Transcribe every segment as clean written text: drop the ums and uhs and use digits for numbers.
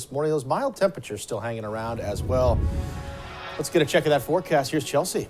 This morning, those mild temperatures still hanging around as well. Let's get a check of that forecast. Here's Chelsea.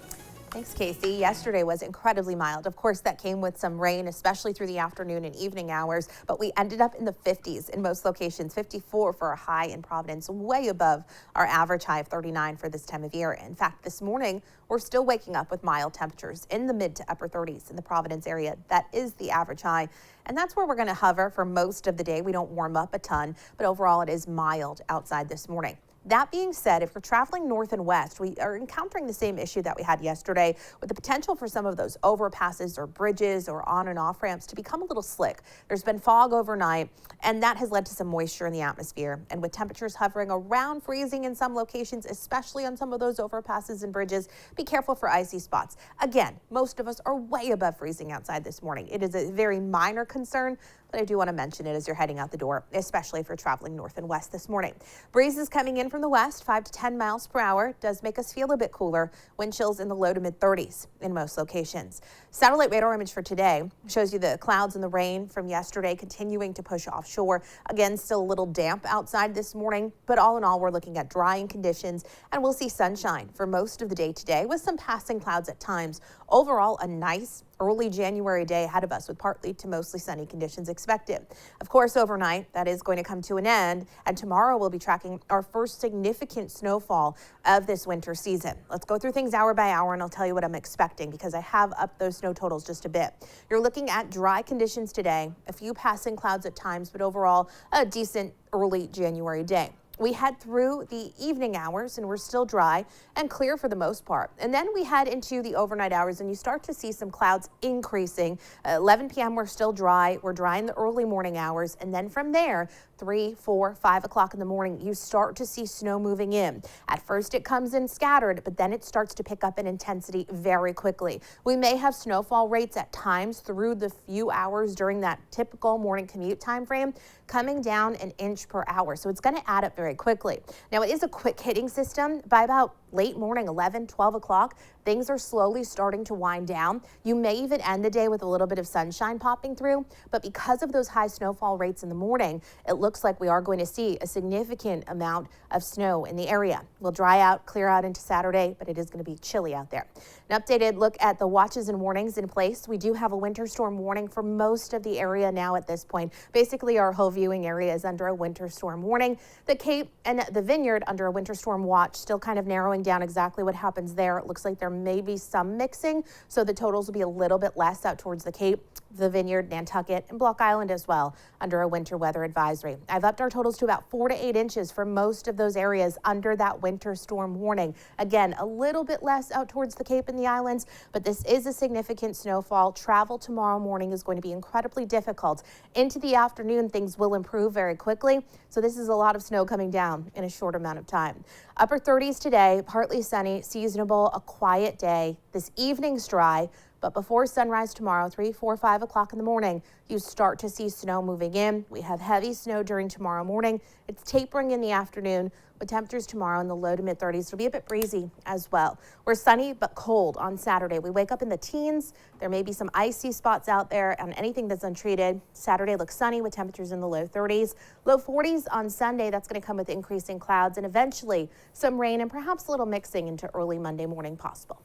Thanks, Casey. Yesterday was incredibly mild. Of course, that came with some rain, especially through the afternoon and evening hours, but we ended up in the 50s in most locations, 54 for a high in Providence, way above our average high of 39 for this time of year. In fact, this morning, we're still waking up with mild temperatures in the mid to upper 30s in the Providence area. That is the average high, and that's where we're going to hover for most of the day. We don't warm up a ton, but overall it is mild outside this morning. That being said, if you're traveling north and west, we are encountering the same issue that we had yesterday with the potential for some of those overpasses or bridges or on and off ramps to become a little slick. There's been fog overnight, and that has led to some moisture in the atmosphere. And with temperatures hovering around freezing in some locations, especially on some of those overpasses and bridges, be careful for icy spots. Again, most of us are way above freezing outside this morning. It is a very minor concern, but I do want to mention it as you're heading out the door, especially if you're traveling north and west this morning. Breezes coming in from the west, 5 to 10 miles per hour, does make us feel a bit cooler. Wind chills in the low to mid 30s in most locations. Satellite radar image for today shows you the clouds and the rain from yesterday continuing to push offshore. Again, still a little damp outside this morning, but all in all, we're looking at drying conditions, and we'll see sunshine for most of the day today with some passing clouds at times. Overall, a nice early January day ahead of us with partly to mostly sunny conditions expected. Of course, overnight, that is going to come to an end, and tomorrow we'll be tracking our first significant snowfall of this winter season. Let's go through things hour by hour, and I'll tell you what I'm expecting because I have upped those snow totals just a bit. You're looking at dry conditions today, a few passing clouds at times, but overall a decent early January day. We head through the evening hours and we're still dry and clear for the most part. And then we head into the overnight hours and you start to see some clouds increasing. 11 p.m. we're still dry. We're dry in the early morning hours. And then from there, 3, 4, 5 o'clock in the morning, you start to see snow moving in. At first it comes in scattered, but then it starts to pick up in intensity very quickly. We may have snowfall rates at times through the few hours during that typical morning commute time frame coming down an inch per hour. So it's going to add up very quickly. Now it is a quick hitting system. By about late morning, 11, 12 o'clock, things are slowly starting to wind down. You may even end the day with a little bit of sunshine popping through, but because of those high snowfall rates in the morning, it looks like we are going to see a significant amount of snow in the area. We'll dry out, clear out into Saturday, but it is going to be chilly out there. An updated look at the watches and warnings in place. We do have a winter storm warning for most of the area now at this point. Basically, our whole viewing area is under a winter storm warning. The Cape and the Vineyard under a winter storm watch, still kind of narrowing down exactly what happens there. It looks like there may be some mixing, so the totals will be a little bit less out towards the Cape, the Vineyard, Nantucket, and Block Island as well under a winter weather advisory. I've upped our totals to about 4 to 8 inches for most of those areas under that winter storm warning. Again, a little bit less out towards the Cape and the islands, but this is a significant snowfall. Travel tomorrow morning is going to be incredibly difficult. Into the afternoon, things will improve very quickly, so this is a lot of snow coming down in a short amount of time. Upper 30s today, partly sunny, seasonable, a quiet day. This evening's dry, but before sunrise tomorrow, 3, 4, 5 o'clock in the morning, you start to see snow moving in. We have heavy snow during tomorrow morning. It's tapering in the afternoon with temperatures tomorrow in the low to mid 30s. It'll be a bit breezy as well. We're sunny but cold on Saturday. We wake up in the teens. There may be some icy spots out there on anything that's untreated. Saturday looks sunny with temperatures in the low 30s. Low 40s on Sunday. That's going to come with increasing clouds and eventually some rain and perhaps a little mixing into early Monday morning possible.